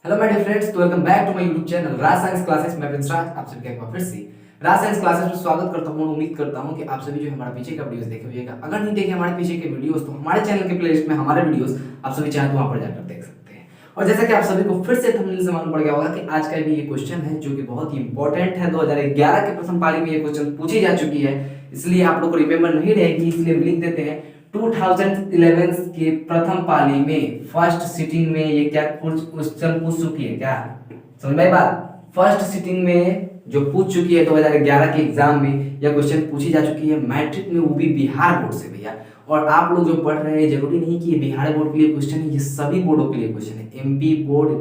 Hello my dear friends, तो welcome back to my YouTube channel Raj science classes. मैं Prince Raj आप सभी का एक बार फिर से राज साइंस क्लासेस में स्वागत करता हूं। उम्मीद करता हूं कि आप सभी जो हमारा पीछे का वीडियोस देखे होइएगा। अगर नहीं देखे हमारे पीछे के वीडियोस तो हमारे चैनल के प्लेलिस्ट में हमारे वीडियोस आप सभी चाहे तो वहां पर जाकर देख सकते हैं। और जैसा कि आप सभी को फिर से थंबनेल से मालूम पड़ गया होगा कि आज का भी ये क्वेश्चन है जो कि बहुत ही इंपॉर्टेंट है। 2011 के प्रथम पाली में ये क्वेश्चन पूछी जा चुकी है, इसलिए आप लोग को रिमेंबर नहीं रहेगी, इसलिए हम लिख देते हैं 2011 के प्रथम पाली में फर्स्ट सिटिंग में ये क्या क्वेश्चन पूछ चुकी है। क्या समझ में बात? फर्स्ट सिटिंग में जो पूछ चुकी है 2011 के एग्जाम में यह क्वेश्चन पूछी जा चुकी है, मैट्रिक में, वो भी बिहार बोर्ड से भैया। और आप लोग जो पढ़ रहे हैं जरूरी नहीं कि ये बिहार बोर्ड के लिए क्वेश्चन है, ये सभी बोर्डों के लिए क्वेश्चन है। MP board,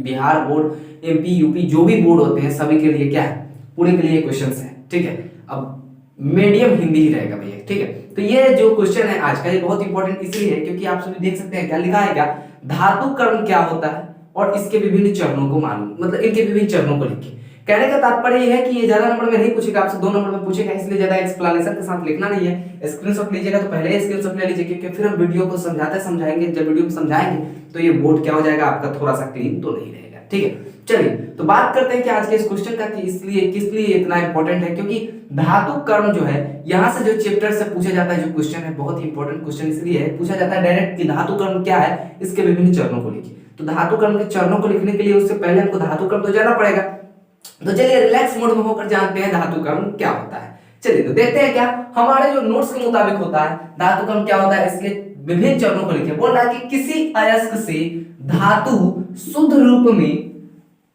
Bihar board, MP UP जो भी बोर्ड होते हैं सभी के लिए क्या है, पूरे के लिए क्वेश्चन है। ठीक है, अब मीडियम हिंदी ही रहेगा भैया। ठीक है, तो ये जो क्वेश्चन है आज का ये बहुत इंपॉर्टेंट इसलिए है क्योंकि आप सभी देख सकते हैं क्या लिखा है, क्या धातु कर्म क्या होता है और इसके विभिन्न चरणों को मालूम, मतलब इनके विभिन्न चरणों को लिखिए। कहने का तात्पर्य ये है कि ये ज्यादा नंबर में नहीं पूछेगा, आपसे 2 नंबर में पूछेगा, इसलिए ज्यादा एक्सप्लेनेशन के साथ लिखना नहीं है। स्क्रीनशॉट लीजिएगा तो पहले ही स्क्रीनशॉट ले लीजिए, क्योंकि फिर हम वीडियो को समझाएंगे, जब वीडियो में समझाएंगे तो ये बोर्ड क्या हो जाएगा आपका, थोड़ा सा क्लीन तो नहीं रहेगा। ठीक है, चलिए तो बात करते हैं कि आज के इस क्वेश्चन का कि इसलिए किस लिए इतना इंपॉर्टेंट है, क्योंकि धातु कर्म जो है यहाँ से जो चैप्टर से पूछा जाता है, जो क्वेश्चन है बहुत ही इंपॉर्टेंट क्वेश्चन इसलिए है, पूछा जाता है डायरेक्ट कि धातु कर्म क्या है, इसके विभिन्न चरणों को लिखिए। तो धातु कर्म के चरणों को लिखने के लिए उससे पहले हमको धातु कर्म तो जाना पड़ेगा। तो चलिए रिलैक्स मोड में होकर जानते हैं धातु कर्म क्या होता है। चलिए तो देखते हैं क्या हमारे जो नोट्स के मुताबिक होता है धातु कर्म क्या होता है, इसके विभिन्न चरणों को लिखिए। बोल रहा है कि किसी अयस्क से धातु शुद्ध रूप में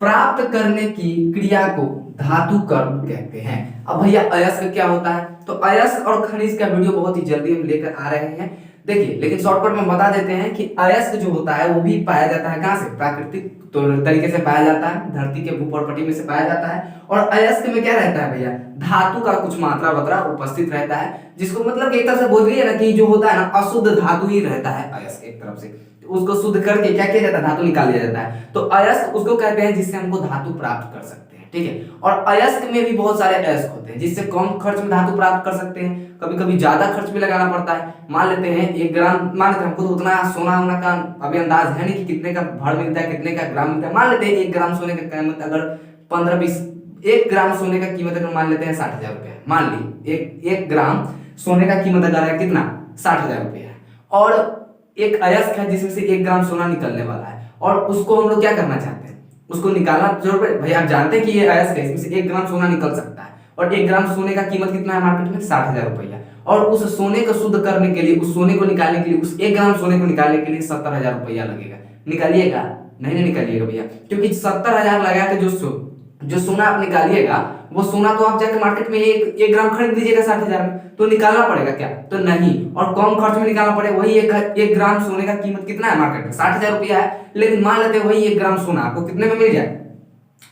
प्राप्त करने की क्रिया को धातु कर्म कहते हैं। अब भैया अयस्क क्या होता है, तो अयस्क और खनिज का वीडियो बहुत ही जल्दी हम लेकर आ रहे हैं। देखिए लेकिन शॉर्टकट में बता देते हैं कि अयस्क जो होता है वो भी पाया जाता है कहां से, प्राकृतिक तरीके से पाया जाता है, धरती के भूपर्पटी में से पाया जाता है। और अयस्क में क्या रहता है भैया, धातु का कुछ मात्रा वत्रा उपस्थित रहता है, जिसको मतलब एक तरह से बोलिए ना कि जो होता है ना अशुद्ध धातु ही रहता है अयस्क एक तरफ से, उसको शुद्ध करके क्या किया जाता है, धातु निकाल लिया जाता है। तो अयस्क उसको कहते हैं जिससे हमको धातु प्राप्त कर सकते हैं। ठीक है, और अयस्क में भी बहुत सारे अयस्क होते हैं जिससे कम खर्च में धातु प्राप्त कर सकते हैं, कभी कभी ज्यादा खर्च भी लगाना पड़ता है। मान लेते हैं 1 ग्राम, मान लेते हैं हमको तो उतना सोना होना का अभी अंदाज है नहीं कि कितने का भर मिलता है, कितने का ग्राम मिलता है। मान लेते हैं 1 ग्राम सोने का कीमत अगर 15-20, 1 ग्राम सोने का कीमत अगर मान लेते हैं 60,000 रुपया, मान ली एक ग्राम सोने का कीमत अगर है कितना, 60,000 रुपया है, और एक अयस्क है जिसमें से 1 ग्राम सोना निकलने वाला है, और उसको हम लोग क्या करना चाहते हैं, उसको निकालना जरूर भाई। आप जानते हैं कि ये अयस्क है, इसमें से 1 ग्राम सोना निकल सकता है, और 1 ग्राम सोने का कीमत कितना है मार्केट में, 60,000 रुपया। और उस सोने को शुद्ध करने के लिए, उस सोने को निकालने के लिए, उस 1 ग्राम सोने को निकालने के लिए 70,000 रुपया लगेगा। निकालिएगा? नहीं निकालिएगा भैया, क्योंकि 70,000 लगा के जो सोना आप निकालिएगा वो सोना तो आप जाकर मार्केट में एक ग्राम खरीद लीजिएगा 60,000 में, तो निकालना पड़ेगा क्या, तो नहीं, और कम खर्च में निकालना पड़ेगा। वही एक ग्राम सोने का कीमत कितना है मार्केट में, 60,000 रुपया है, लेकिन मान लेते हैं वही 1 ग्राम सोना आपको कितने में मिल जाए,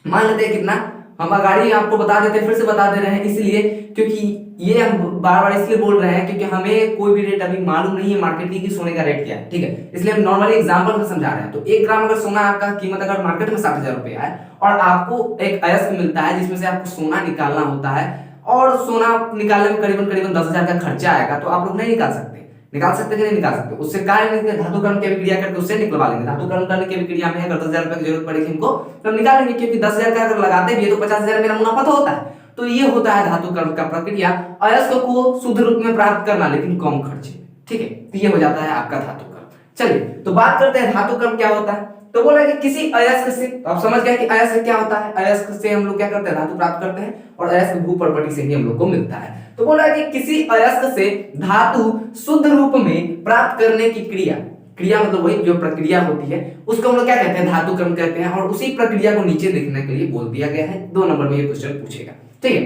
मान लेते हैं कितना, हम अगाड़ी आपको बता देते हैं, फिर से बता दे रहे हैं इसलिए क्योंकि ये हम बार बार इसलिए बोल रहे हैं क्योंकि हमें कोई भी रेट अभी मालूम नहीं है मार्केट की कि सोने का रेट क्या है। ठीक है, इसलिए हम नॉर्मली एग्जांपल में समझा रहे हैं। तो 1 ग्राम अगर सोना आपका कीमत अगर मार्केट में 60,000 रुपया है और आपको एक अयस्क मिलता है जिसमें से आपको सोना निकालना होता है, और सोना निकालने में करीबन 10,000 का खर्चा आएगा, तो आप लोग नहीं निकाल सकते कि नहीं निकाल सकते, उससे कार्य धातु कर्म की क्रिया करके उससे निकलवा लेंगे। धातु कर्म करने की क्रिया में अगर 10,000 रुपए की जरूरत पड़ेगी हमको तो हम निकालेंगे, क्योंकि 10,000 का अगर लगाते भी है तो 50,000 मेरा मुनाफा तो होता है। तो ये होता है धातु कर्म का प्रक्रिया, अयस्क को शुद्ध रूप में प्राप्त करना लेकिन कम खर्चे। ठीक है, तो ये हो जाता है आपका धातु कर्म। चलिए तो बात करते हैं धातु कर्म क्या होता है। तो बोला कि किसी अयस्क से, आप समझ गए कि अयस्क क्या होता है, अयस्क से हम लोग क्या करते हैं, धातु प्राप्त करते हैं, और अयस्क भूपर्पटी से ही हम लोग को मिलता है। तो बोला कि किसी अयस्क से धातु शुद्ध रूप में प्राप्त करने की क्रिया मतलब वही जो प्रक्रिया होती है उसको हम लोग क्या कहते हैं, धातु कर्म कहते हैं, और उसी प्रक्रिया को नीचे लिखने के लिए बोल दिया गया है। 2 नंबर में ये क्वेश्चन पूछेगा। ठीक है,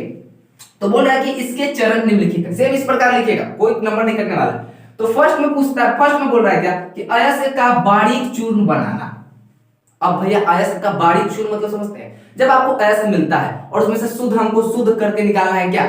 तो बोल रहा है कि इसके चरण निम्नलिखित है, सेम इस प्रकार लिखिएगा, कोई नंबर नहीं करने वाला। तो फर्स्ट में पूछता है, फर्स्ट में बोल रहा है क्या कि अयस्क का बारीक चूर्ण बनाना। अब भैया अयस्क का बारीक चूर्ण मतलब समझते हैं, जब आपको अयस्क मिलता है और उसमें से शुद्ध हमको शुद्ध करके निकालना है क्या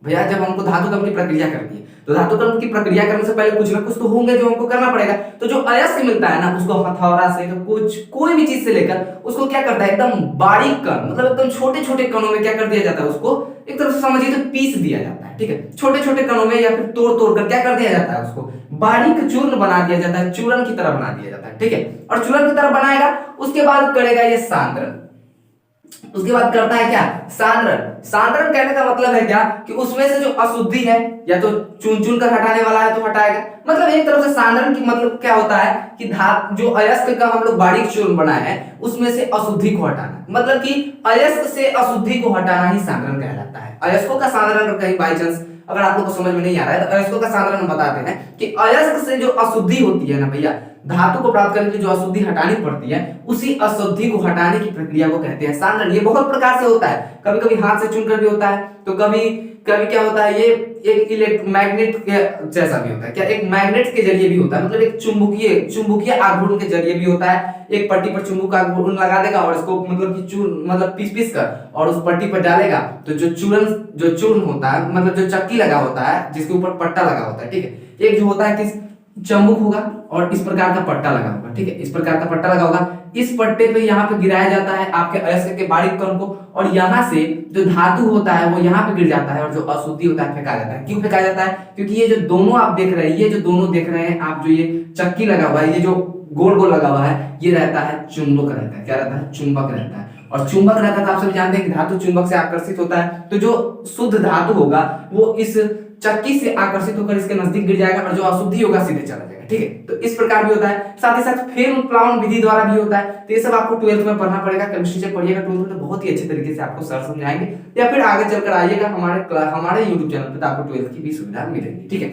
भैया, जब हमको धातु कर्म की प्रक्रिया करनी है तो धातुकरण की प्रक्रिया करने से पहले कुछ ना कुछ तो होंगे जो हमको करना पड़ेगा। तो जो अयस्क मिलता है ना, उसको हथौड़ा से तो कुछ कोई भी चीज से लेकर उसको क्या करता है, एकदम बारीक कण, मतलब एकदम छोटे छोटे कणों में क्या कर दिया जाता है, उसको एक तरफ से समझिए तो पीस दिया जाता है। ठीक है, छोटे छोटे कणों में या फिर तोड़ तोड़ कर क्या कर दिया जाता है, उसको बारीक चूर्ण बना दिया जाता है, चूर्ण की तरह बना दिया जाता है। ठीक है, और चूर्ण की तरह बनाएगा, उसके बाद करेगा ये सांद्रण। उसके बाद करता है क्या, सांद्रण। सांद्रण कहने का मतलब है क्या, कि उसमें से जो अशुद्धि है या तो चुन चुन कर हटाने वाला है तो हटाएगा। मतलब एक तरफ से सांद्रण की मतलब क्या होता है कि धातु जो अयस्क का हम लोग बारीक चूर्ण बनाए हैं उसमें से अशुद्धि को हटाना, मतलब कि अयस्क से अशुद्धि को हटाना ही सांद्रण कहलाता है। अयस्कों का सांद्रण कहीं बाई चांस अगर आप लोग को समझ में नहीं आ रहा है तो अयस्कों का सांद्रण हम बताते हैं कि अयस्क से जो अशुद्धि होती है ना भैया, धातु को प्राप्त करने के लिए जो अशुद्धि हटानी पड़ती है, उसी अशुद्धि को हटाने की प्रक्रिया को कहते हैं सांद्रण। ये बहुत प्रकार से होता है, कभी कभी हाथ से चुनकर भी होता है, तो कभी कभी क्या होता है, ये एक मैग्नेट के जैसा भी होता है। क्या, एक मैग्नेट के जरिए भी होता है, मतलब एक चुंबकीय आघूर्ण के जरिए भी होता है। एक पट्टी पर चुंबक आघूर्ण लगा देगा और इसको मतलब कि मतलब पीस कर और उस पट्टी पर डालेगा, तो जो चूर्ण होता है, मतलब जो चक्की लगा होता है जिसके ऊपर पट्टा लगा होता है, ठीक है, एक जो होता है कि चंबुक होगा और इस प्रकार का पट्टा लगा होगा। ठीक है, इस प्रकार का पट्टा लगा होगा, इस पट्टे पे यहाँ पे गिराया जाता है आपके अयस्क के बारीक कण को, और यहाँ से जो धातु होता है वो यहाँ पे गिर जाता है और जो अशुद्धि होता है फेंका जाता है। क्यों फेंका जाता है, क्योंकि ये जो दोनों आप देख रहे हैं, ये जो दोनों देख रहे हैं आप, जो ये चक्की लगा हुआ है, ये जो गोल गोल लगा हुआ है, ये रहता है चुंबक रहता है। क्या रहता है, चुंबक रहता है। और चुंबक रहता है तो आप सब जानते हैं कि धातु चुंबक से आकर्षित होता है, तो जो शुद्ध धातु होगा वो इस चक्की से आकर्षित होकर इसके नजदीक गिर जाएगा और जो अशुद्धि होगा सीधे चला जाएगा। ठीक है, तो इस प्रकार भी होता है। साथ ही साथ फेन उत्प्लावन विधि द्वारा भी होता है। तो ये सब आपको 12th में पढ़ना पड़ेगा, केमिस्ट्री से पढ़िएगा 12th में, बहुत ही अच्छे तरीके से आपको सर समझाएंगे, या फिर आगे चलकर आइएगा हमारे YouTube चैनल पे तो आपको 12th की भी सुविधा मिलेगी। ठीक है,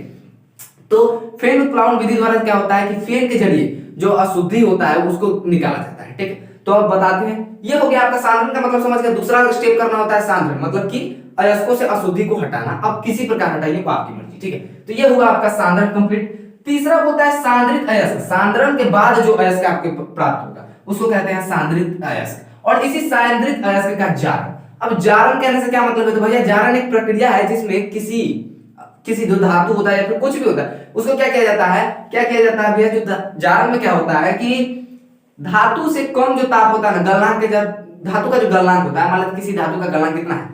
तो फेन उत्प्लावन विधि द्वारा क्या होता है कि फेन के जरिए जो अशुद्धि होता है उसको निकाला जाता है। ठीक है, तो अब बताते हैं, ये हो गया आपका सांद्रण का मतलब समझ गए। दूसरा स्टेप करना होता है सांद्रण, मतलब कि अयस्कों से अशुद्धि को हटाना। अब किसी प्रकार हटाइए, वो आपकी मर्जी। ठीक है, तो ये हुआ आपका सांद्रण कंप्लीट। तीसरा होता है सांद्रित अयस्क। सांद्रण के बाद जो अयस्क आपके प्राप्त होगा उसको कहते हैं सांद्रित अयस्क, और इसी सांद्रित अयस्क का जारण। अब जारण कहने से क्या मतलब है, तो भैया जारण एक प्रक्रिया है जिसमें किसी जो धातु होता है या फिर कुछ भी होता है उसको क्या किया जाता है भैया, जो जारण में क्या होता है कि धातु से कम जो ताप होता है ना, गलनांक के, जब धातु का जो गलनांक होता है, मान लेते किसी धातु का गलनांक कितना है,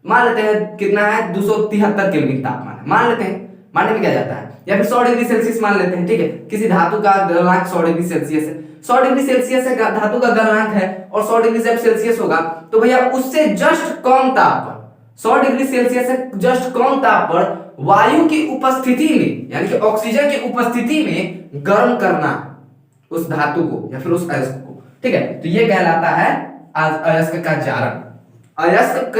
मान लेते हैं कितना है, 273 केल्विन तापमान है, मान लेते हैं, मानने में क्या जाता है, या फिर 100 डिग्री सेल्सियस मान लेते हैं। ठीक है, किसी धातु का गलनांक 100 डिग्री सेल्सियस है, 100 डिग्री सेल्सियस से धातु का गलनांक है और 100 डिग्री जब सेल्सियस होगा तो भैया उससे जस्ट कम ताप पर, 100 डिग्री सेल्सियस से जस्ट कम ताप पर वायु की उपस्थिति में, यानी कि ऑक्सीजन की उपस्थिति में गर्म करना उस धातु को या फिर उस अयस्क को। ठीक है, तो ये कहलाता है अयस्क का जारण। अयस्क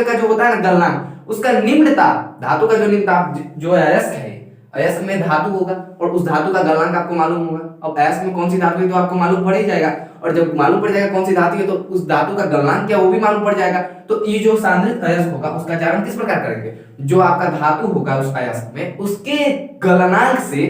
का जो होता है ना गलनांक, उसका निम्न ताप, धातु का जो निम्न ताप, जो अयस्क है, अयस्क में धातु होगा और उस धातु का गलनांक आपको मालूम होगा। अब अयस्क में कौन सी धातु है तो आपको मालूम पड़ ही जाएगा, और जब मालूम पड़ जाएगा कौन सी धातु है तो उस धातु का गलनांक क्या वो भी मालूम पड़ जाएगा। तो ये जो सांद्रित अयस्क होगा उसका जारण किस प्रकार करेंगे, जो आपका धातु होगा उस अयस्क में, उसके गलनांक से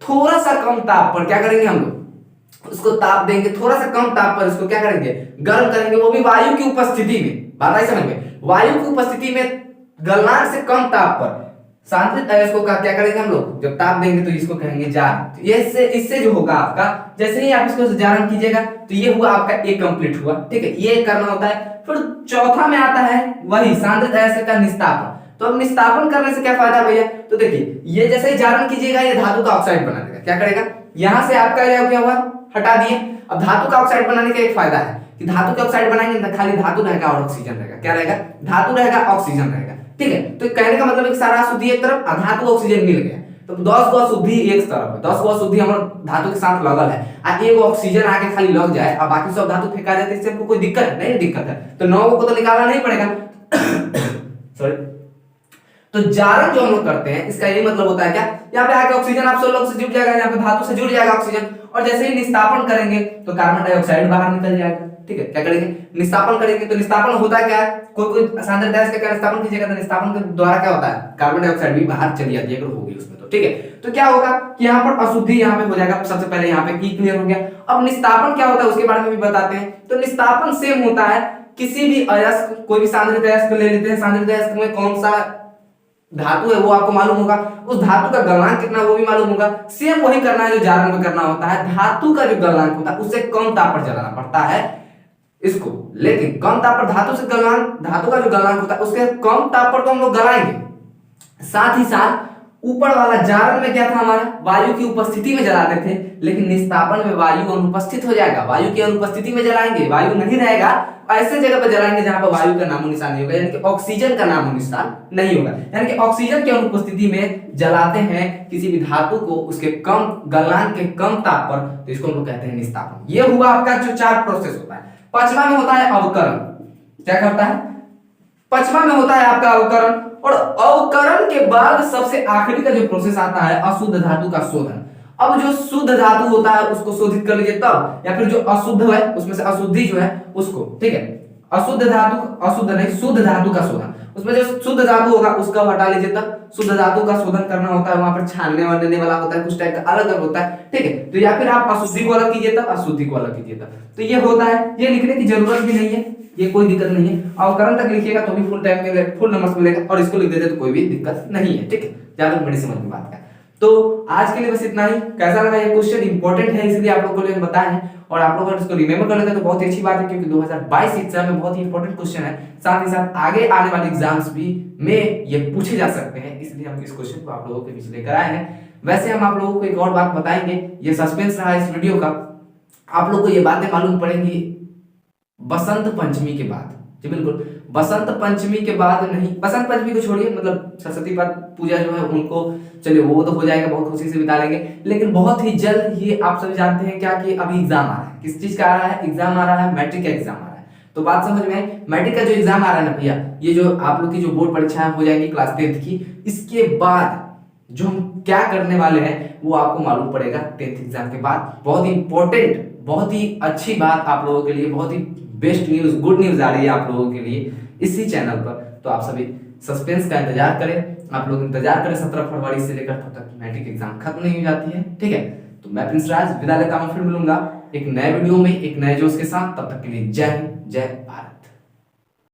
थोड़ा सा कम ताप पर क्या करेंगे हम लोग, उसको ताप देंगे, थोड़ा सा कम ताप पर इसको क्या करेंगे, गर्म करेंगे, वो भी वायु की उपस्थिति में। बात आई समझ में, वायु की उपस्थिति में गलनांक से कम ताप पर सांद्रित अयस्कों का क्या करेंगे हम लोग, जब ताप देंगे तो इसको कहेंगे जारण। तो इससे जो होगा आपका, जैसे ही आप इसको जारण कीजिएगा तो ये हुआ आपका एक कंप्लीट हुआ। ठीक है, ये करना होता है। फिर चौथा में आता है वही सांद्रित अयस्क का निस्तापन। तो अब निस्तापन करने से क्या फायदा भैया, तो देखिए ये जैसे ही जारण कीजिएगा ये धातु का ऑक्साइड बना देगा। क्या करेगा, यहां से आपका क्या हुआ, हटा दिए। अब धातु का ऑक्साइड बनाने का एक फायदा है कि धातु का ऑक्साइड बनाएंगे तो खाली धातु रहेगा और ऑक्सीजन रहेगा। क्या रहेगा, धातु रहेगा, ऑक्सीजन रहेगा। ठीक है, तो कहने का मतलब एक सारा अशुद्धि एक तरफ, धातु ऑक्सीजन मिल गया, तो 10 गो अशुद्धि एक तरफ है, 10 गो अशुद्धि हमारे धातु के साथ लगल है, और एक ऑक्सीजन आके खाली लग जाए और बाकी सब धातु फेंका जाए, तो इससे हमको कोई दिक्कत नहीं, दिक्कत है तो 9 को तो निकालना नहीं पड़ेगा। सॉरी, तो जारण जो हम लोग करते हैं इसका यही मतलब होता है क्या, यहाँ पे आके ऑक्सीजन आप सब लोग से जुड़ जाएगा, यहाँ पे धातु से जुड़ जाएगा ऑक्सीजन, और जैसे ही निस्तापन करेंगे तो कार्बन डाइऑक्साइड बाहर निकल जाएगा। ठीक है, क्या करेंगे, निस्तापन करेंगे। तो निस्तापन होता है क्या है, कोई सांद्रित अयस्क का निस्तापन कीजिएगा तो निस्तापन के द्वारा क्या होता है, कार्बन डाइऑक्साइड भी बाहर चली जाती है अगर होगी उसमें तो। ठीक है, तो क्या होगा कि यहाँ पर अशुद्धि यहाँ पे हो जाएगा। सबसे पहले यहाँ पे की क्लियर हो गया। अब निस्तापन क्या होता है उसके बारे में भी बताते हैं। तो निस्तापन सेम होता है, किसी भी अयस्क, कोई भी सांद्रित अयस्क ले लेते हैं, सांद्रित अयस्क में कौन सा धातु है वो आपको मालूम होगा, उस धातु का गलनांक कितना वो भी मालूम होगा। सेम वही करना है जो जारक में करना होता है, धातु का जो गलनांक होता है उससे कम ताप पर जलाना पड़ता है इसको, लेकिन कम ताप पर धातु से गलनांक, धातु का जो गलनांक होता है उसके कम ताप पर तो हम लोग गलाएंगे। साथ ही साथ ऊपर वाला जारक में क्या था हमारा, वायु की उपस्थिति में जलाते थे, लेकिन निस्तापन में वायु अनुपस्थित हो जाएगा, वायु की अनुपस्थिति में जलाएंगे, वायु नहीं रहेगा, ऐसे जगह पर जलाएंगे जहां पर वायु का नामो निशान नहीं होगा, यानी कि ऑक्सीजन का नामो निशान नहीं होगा, यानी कि ऑक्सीजन की अनुपस्थिति में जलाते हैं किसी भी धातु को उसके कम गलनांक के कम ताप पर, तो इसको हम लोग कहते हैं निस्तापन। ये हुआ आपका जो 4 प्रोसेस होता है। पांचवा में होता है अवकरण। क्या करता है, पांचवा में होता है आपका अवकरण, और अवकरण के बाद सबसे आखिरी का जो प्रोसेस आता है अशुद्ध धातु का शोधन। अब जो शुद्ध धातु होता है उसको शोधित कर लीजिए तब, या फिर जो अशुद्ध है उसमें से अशुद्धि जो है उसको, ठीक है, अशुद्ध धातु, अशुद्ध नहीं शुद्ध धातु का शोधन, उसमें जो शुद्ध धातु होगा उसका हटा लीजिए तब शुद्ध धातु का शोधन करना होता है, वहां पर छानने वाले वाला होता है, कुछ टाइप का अलग अलग होता है, ठीक है। तो या फिर आप अशुद्धि को अलग कीजिए तब अशुद्धि को अलग कीजिए तब, तो ये होता है, ये लिखने की जरूरत भी नहीं है, ये कोई दिक्कत नहीं है। अवकरण तक लिखिएगा तो भी फुल टाइम मिलेगा, फुल नंबर्स मिलेगा, और इसको लिख देते तो कोई भी दिक्कत नहीं है, ठीक है। ज्यादा बड़ी समझ में बात है। तो आज के लिए बस इतना ही। कैसा लगा ये क्वेश्चन, इंपॉर्टेंट है इसलिए आप लोगों को लिए बताया है, और आप लोग अगर इसको रिमेंबर कर लेते हैं तो बहुत ही अच्छी बात है, क्योंकि 2022 एग्जाम में बहुत ही इंपॉर्टेंट क्वेश्चन है, साथ ही साथ आगे आने वाले एग्जाम्स भी में ये पूछे जा सकते हैं, इसलिए हम इस क्वेश्चन को आप लोगों के बीच लेकर आए हैं। वैसे हम आप लोगों को एक और बात बताएंगे, ये सस्पेंस रहा इस वीडियो का, आप लोग को ये बातें मालूम पड़ेंगी बसंत पंचमी के बाद। जी बिल्कुल, बसंत पंचमी के बाद नहीं, बसंत पंचमी को छोड़िए, मतलब सरस्वती पूजा जो है उनको चलिए वो तो हो जाएगा, बहुत खुशी से बिता लेंगे, लेकिन बहुत ही जल्द ये आप सभी जानते हैं क्या कि अभी एग्जाम आ रहा है। किस चीज का आ रहा है एग्जाम, आ रहा है मैट्रिक का एग्जाम आ रहा है। तो बात समझ में आई, मैट्रिक का जो एग्जाम आ रहा है ना भैया, ये जो आप लोग की जो बोर्ड परीक्षाएं हो जाएगी क्लास 10th की, इसके बाद जो हम क्या करने वाले हैं वो आपको मालूम पड़ेगा 10th एग्जाम के बाद। बहुत ही इंपॉर्टेंट, बहुत ही अच्छी बात आप लोगों के लिए, बहुत ही बेस्ट न्यूज, गुड न्यूज आ रही है आप लोगों के लिए इसी चैनल पर। तो आप सभी सस्पेंस का इंतजार करें, आप लोग इंतजार करें 17 फरवरी से लेकर तब तक मैट्रिक एग्जाम खत्म नहीं हो जाती है, ठीक है। तो मैं प्रिंस राज विदा लेता हूं, फिर मिलूंगा एक नए वीडियो में एक नए जोश के साथ। तब तक के लिए जय हिंद, जय भारत।